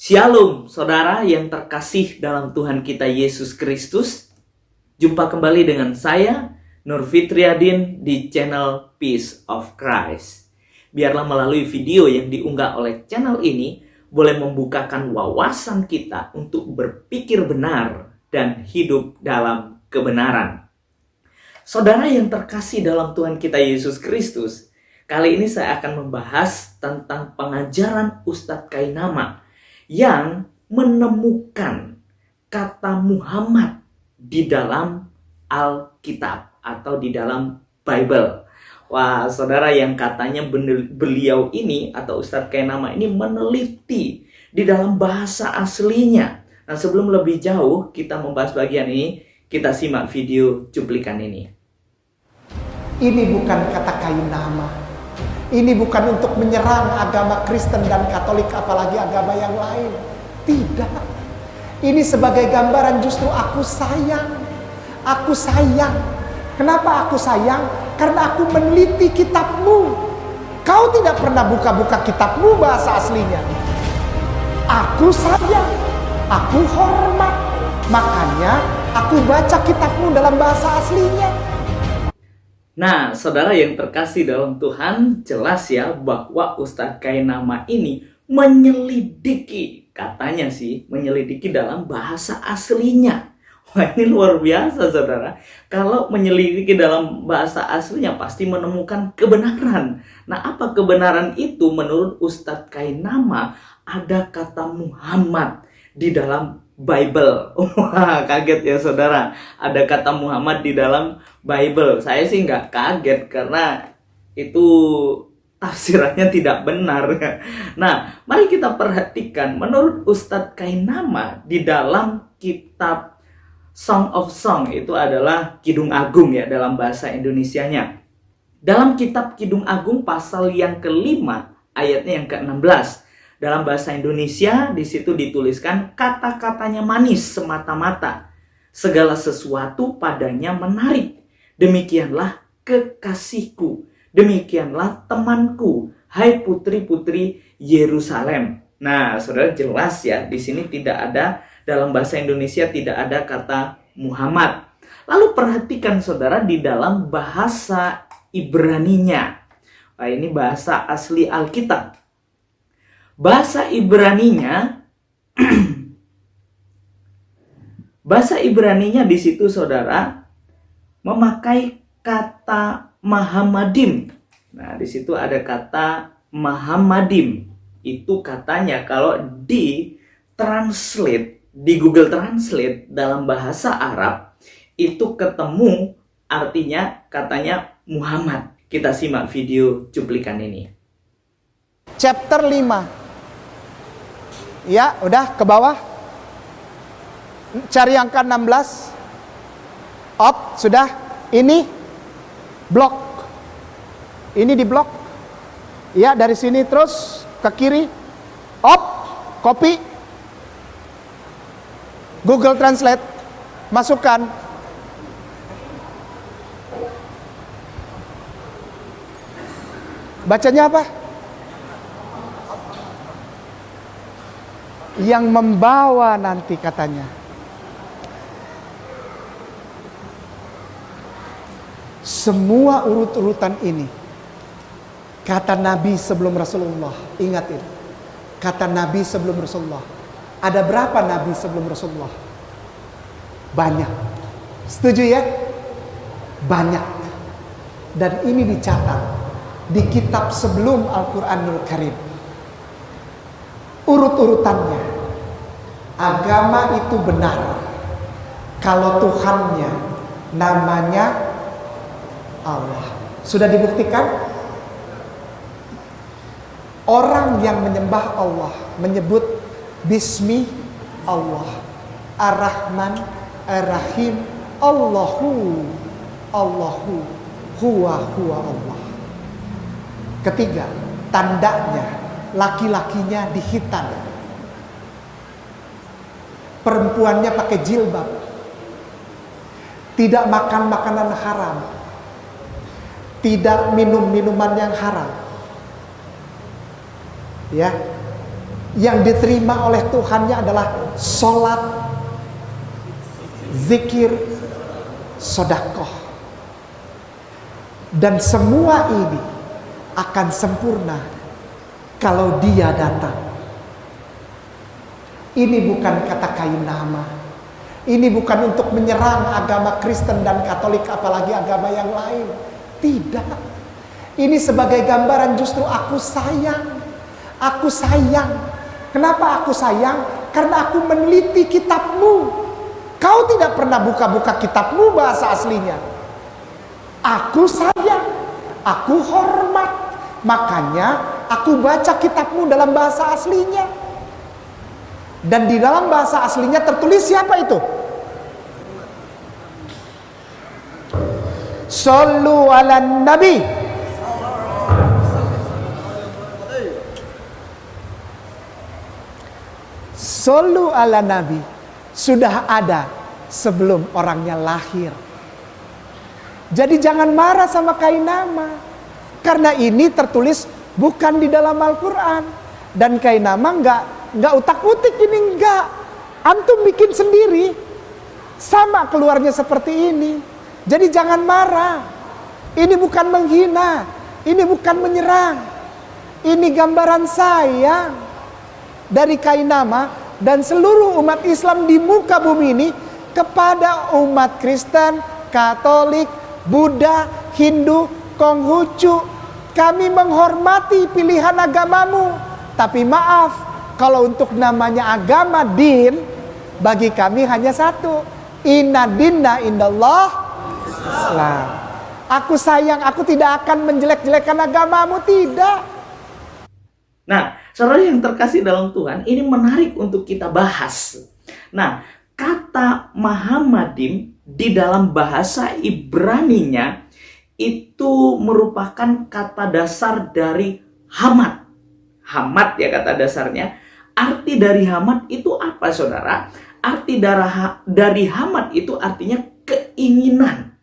Shalom, saudara yang terkasih dalam Tuhan kita Yesus Kristus. Jumpa kembali dengan saya, Nur Fitriadin, di channel Peace of Christ. Biarlah melalui video yang diunggah oleh channel ini, boleh membukakan wawasan kita untuk berpikir benar dan hidup dalam kebenaran. Saudara yang terkasih dalam Tuhan kita Yesus Kristus, kali ini saya akan membahas tentang pengajaran Ustadz Kainama yang menemukan kata Muhammad di dalam Alkitab atau di dalam Bible. Wah, saudara, yang katanya beliau ini atau Ustadz Kainama ini meneliti di dalam bahasa aslinya. Nah, sebelum lebih jauh kita membahas bagian ini, kita simak video cuplikan ini. Ini bukan kata Kainama. Ini bukan untuk menyerang agama Kristen dan Katolik, apalagi agama yang lain. Tidak. Ini sebagai gambaran justru aku sayang. Aku sayang. Kenapa aku sayang? Karena aku meneliti kitabmu. Kau tidak pernah buka-buka kitabmu bahasa aslinya. Aku sayang. Aku hormat. Makanya aku baca kitabmu dalam bahasa aslinya. Nah, saudara yang terkasih dalam Tuhan, jelas ya bahwa Ustadz Kainama ini menyelidiki, katanya sih, menyelidiki dalam bahasa aslinya. Wah, ini luar biasa, saudara. Kalau menyelidiki dalam bahasa aslinya pasti menemukan kebenaran. Nah, apa kebenaran itu? Menurut Ustadz Kainama, ada kata Muhammad di dalam Bible. Wah, kaget ya saudara. Ada kata Muhammad di dalam Bible. Saya sih nggak kaget karena itu tafsirannya tidak benar. Nah, mari kita perhatikan. Menurut Ustadz Kainama, di dalam kitab Song of Song, itu adalah Kidung Agung ya dalam bahasa Indonesianya. Dalam kitab Kidung Agung pasal yang kelima, ayatnya yang ke-16. Dalam bahasa Indonesia, di situ dituliskan kata-katanya manis semata-mata. Segala sesuatu padanya menarik. Demikianlah kekasihku. Demikianlah temanku. Hai putri-putri Yerusalem. Nah, saudara, jelas ya, di sini tidak ada, dalam bahasa Indonesia tidak ada kata Muhammad. Lalu perhatikan saudara di dalam bahasa Ibraninya. Nah, ini bahasa asli Alkitab. Bahasa Ibraninya bahasa Ibraninya di situ saudara memakai kata Mahamadim. Nah, di situ ada kata Mahamadim. Itu katanya kalau di translate di Google Translate dalam bahasa Arab itu ketemu artinya katanya Muhammad. Kita simak video cuplikan ini. Chapter 5. Ya, udah ke bawah. Cari angka 16. Up, sudah. Ini blok. Ini di blok. Ya, dari sini terus ke kiri. Up, copy. Google Translate. Masukkan. Bacanya apa? Yang membawa nanti katanya. Semua urut-urutan ini kata Nabi sebelum Rasulullah. Ingat itu. Kata Nabi sebelum Rasulullah. Ada berapa Nabi sebelum Rasulullah? Banyak. Setuju ya? Banyak. Dan ini dicatat di kitab sebelum Al-Quranul Karim. Urut-urutannya, agama itu benar kalau Tuhannya namanya Allah. Sudah dibuktikan? Orang yang menyembah Allah menyebut Bismi Allah, Ar-Rahman, Ar-Rahim, Allahu, huwa Allah. Ketiga, tandanya laki-lakinya dihitan, perempuannya pakai jilbab, tidak makan makanan haram, tidak minum minuman yang haram, ya. yang diterima oleh Tuhannya adalah sholat, zikir, sodakoh. Dan semua ini akan sempurna kalau Dia datang. Ini bukan kata kayu nama. Ini bukan untuk menyerang agama Kristen dan Katolik, apalagi agama yang lain. Tidak. Ini sebagai gambaran justru aku sayang. Aku sayang. Kenapa aku sayang? Karena aku meneliti kitabmu. Kau tidak pernah buka-buka kitabmu bahasa aslinya. Aku sayang. Aku hormat. Makanya aku baca kitabmu dalam bahasa aslinya. Dan di dalam bahasa aslinya tertulis siapa itu? Sallu ala Nabi. Sallu ala Nabi sudah ada sebelum orangnya lahir. Jadi jangan marah sama kain nama, karena ini tertulis bukan di dalam Al-Quran. Dan kain nama nggak utak-utik, ini nggak. Antum bikin sendiri, sama keluarnya seperti ini. Jadi jangan marah. Ini bukan menghina, ini bukan menyerang. Ini gambaran sayang dari kain nama dan seluruh umat Islam di muka bumi ini kepada umat Kristen, Katolik, Buddha, Hindu, Konghucu. Kami menghormati pilihan agamamu, tapi maaf, kalau untuk namanya agama din, bagi kami hanya satu. Inna dinna indallah Islam. Aku sayang, aku tidak akan menjelek-jelekan agamamu, tidak. Nah, saudara yang terkasih dalam Tuhan, ini menarik untuk kita bahas. Nah, kata Mahamadim di dalam bahasa Ibraninya itu merupakan kata dasar dari Hamad. Hamad ya kata dasarnya. Arti dari Hamad itu apa, saudara? Arti dari Hamad itu artinya keinginan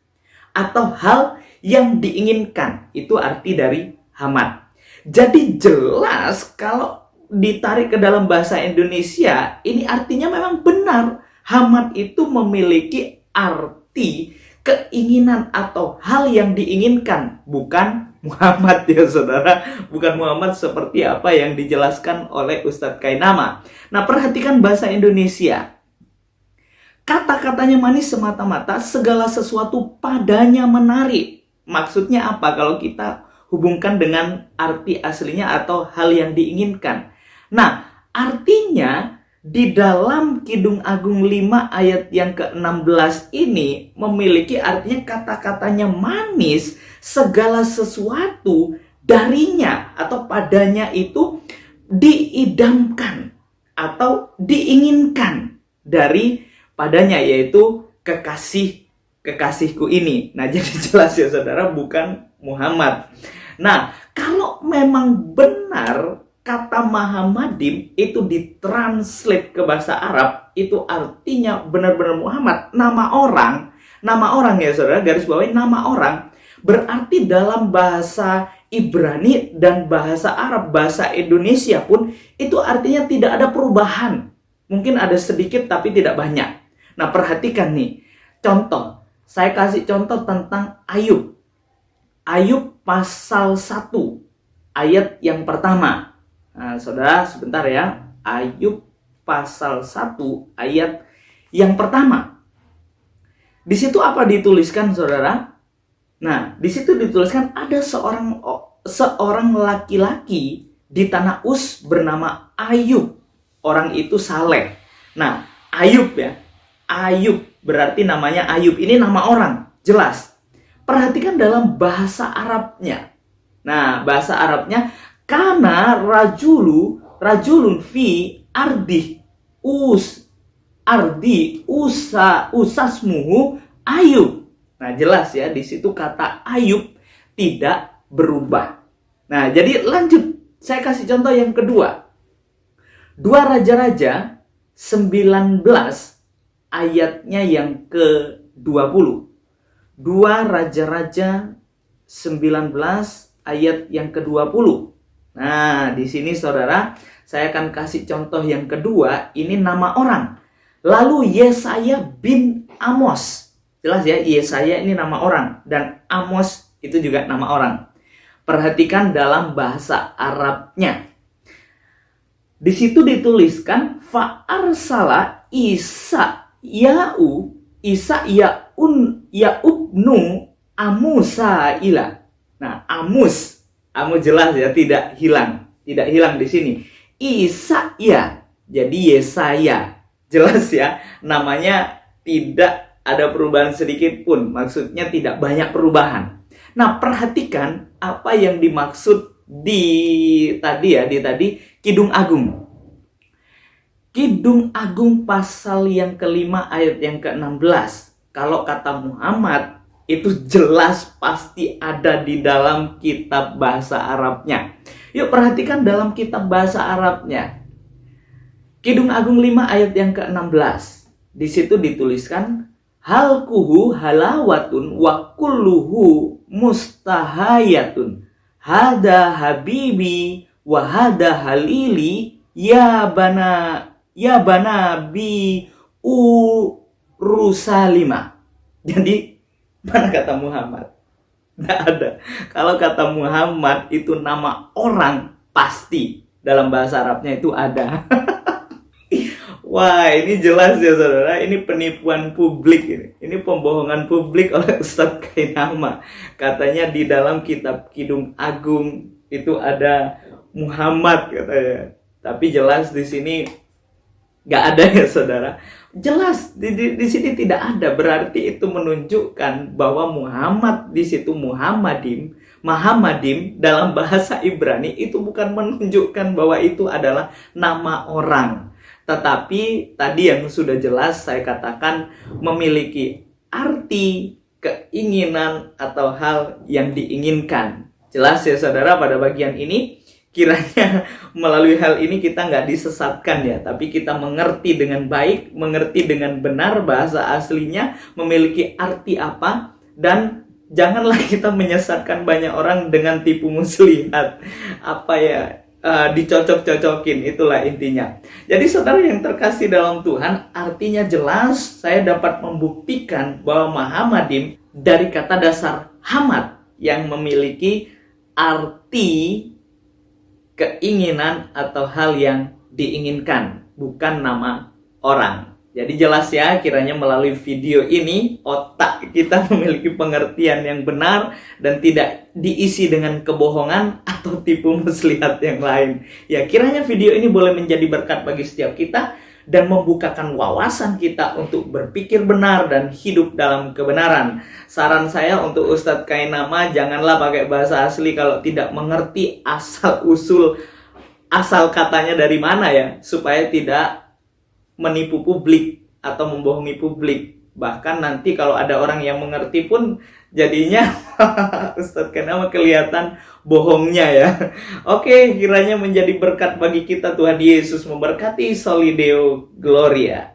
atau hal yang diinginkan. Itu arti dari Hamad. Jadi jelas kalau ditarik ke dalam bahasa Indonesia, ini artinya memang benar. Hamad itu memiliki arti keinginan atau hal yang diinginkan, bukan Muhammad ya saudara, bukan Muhammad seperti apa yang dijelaskan oleh Ustadz Kainama. Nah, perhatikan bahasa Indonesia. Kata-katanya manis semata-mata, segala sesuatu padanya menarik. Maksudnya apa kalau kita hubungkan dengan arti aslinya atau hal yang diinginkan? Nah, artinya di dalam Kidung Agung 5 ayat yang ke-16 ini memiliki artinya kata-katanya manis, segala sesuatu darinya atau padanya itu diidamkan atau diinginkan dari padanya, yaitu kekasihku ini. Nah, jadi jelas ya saudara, bukan Muhammad. Nah, kalau memang benar kata Mahamadim itu ditranslate ke bahasa Arab, itu artinya benar-benar Muhammad, nama orang ya saudara, garis bawahi nama orang, berarti dalam bahasa Ibrani dan bahasa Arab, bahasa Indonesia pun itu artinya tidak ada perubahan. Mungkin ada sedikit tapi tidak banyak. Nah, perhatikan nih, contoh. Saya kasih contoh tentang Ayub. Ayub pasal 1 ayat yang pertama. Nah, saudara, sebentar ya. Ayub pasal 1 ayat yang pertama. Di situ apa dituliskan, saudara? Nah, di situ dituliskan ada seorang laki-laki di tanah Uz bernama Ayub. Orang itu saleh. Nah, Ayub ya. Ayub berarti namanya Ayub. Ini nama orang, jelas. Perhatikan dalam bahasa Arabnya. Nah, bahasa Arabnya, karena rajulun fi usasmuhu Ayub. Nah, jelas ya, di situ kata Ayub tidak berubah. Nah, jadi lanjut, saya kasih contoh yang kedua. 2 Raja-Raja 19 ayatnya yang ke-20. 2 Raja-Raja 19 ayat yang ke-20. Nah, di sini saudara, saya akan kasih contoh yang kedua, ini nama orang. Lalu Yesaya bin Amos. Jelas ya, Yesaya ini nama orang dan Amos itu juga nama orang. Perhatikan dalam bahasa Arabnya. Di situ dituliskan fa'arsala Isa yaubnu Amusa ila. Nah, Amus jelas ya, tidak hilang di sini. Isa ya, jadi Yesaya, jelas ya, namanya tidak ada perubahan sedikit pun, maksudnya tidak banyak perubahan. Nah, perhatikan apa yang dimaksud di tadi Kidung Agung. Kidung Agung pasal yang kelima ayat yang ke-16. Kalau kata Muhammad, itu jelas pasti ada di dalam kitab bahasa Arabnya. Yuk perhatikan dalam kitab bahasa Arabnya. Kidung Agung 5 ayat yang ke-16. Di situ dituliskan halkuhu halawatun wa kulluhu mustahayatun. Hada habibi wa hada halili ya bana bi urusalima. Jadi mana kata Muhammad? Nggak ada. Kalau kata Muhammad itu nama orang, pasti dalam bahasa Arabnya itu ada. Wah, ini jelas ya saudara, ini penipuan publik ini. Ini pembohongan publik oleh Ustadz Kainama. Katanya di dalam kitab Kidung Agung itu ada Muhammad katanya. Tapi jelas di sini nggak ada ya saudara. Jelas di sini tidak ada, berarti itu menunjukkan bahwa Muhammad di situ Muhammadim dalam bahasa Ibrani itu bukan menunjukkan bahwa itu adalah nama orang. Tetapi tadi yang sudah jelas saya katakan memiliki arti, keinginan atau hal yang diinginkan. Jelas ya saudara pada bagian ini. Kiranya melalui hal ini kita nggak disesatkan ya, tapi kita mengerti dengan baik, mengerti dengan benar bahasa aslinya, memiliki arti apa, dan janganlah kita menyesatkan banyak orang dengan tipu muslihat. Dicocok-cocokin, itulah intinya. Jadi saudara yang terkasih dalam Tuhan, artinya jelas saya dapat membuktikan bahwa Muhammadim dari kata dasar hamad yang memiliki arti keinginan atau hal yang diinginkan, bukan nama orang. Jadi jelas ya, kiranya melalui video ini otak kita memiliki pengertian yang benar dan tidak diisi dengan kebohongan atau tipu muslihat yang lain. Ya, kiranya video ini boleh menjadi berkat bagi setiap kita dan membukakan wawasan kita untuk berpikir benar dan hidup dalam kebenaran. Saran saya untuk Ustadz Kainama, janganlah pakai bahasa asli kalau tidak mengerti asal-usul, asal katanya dari mana ya, supaya tidak menipu publik atau membohongi publik. Bahkan nanti kalau ada orang yang mengerti pun jadinya Ustadz Kainama kelihatan bohongnya ya. Oke, kiranya menjadi berkat bagi kita. Tuhan Yesus memberkati. Soli Deo Gloria.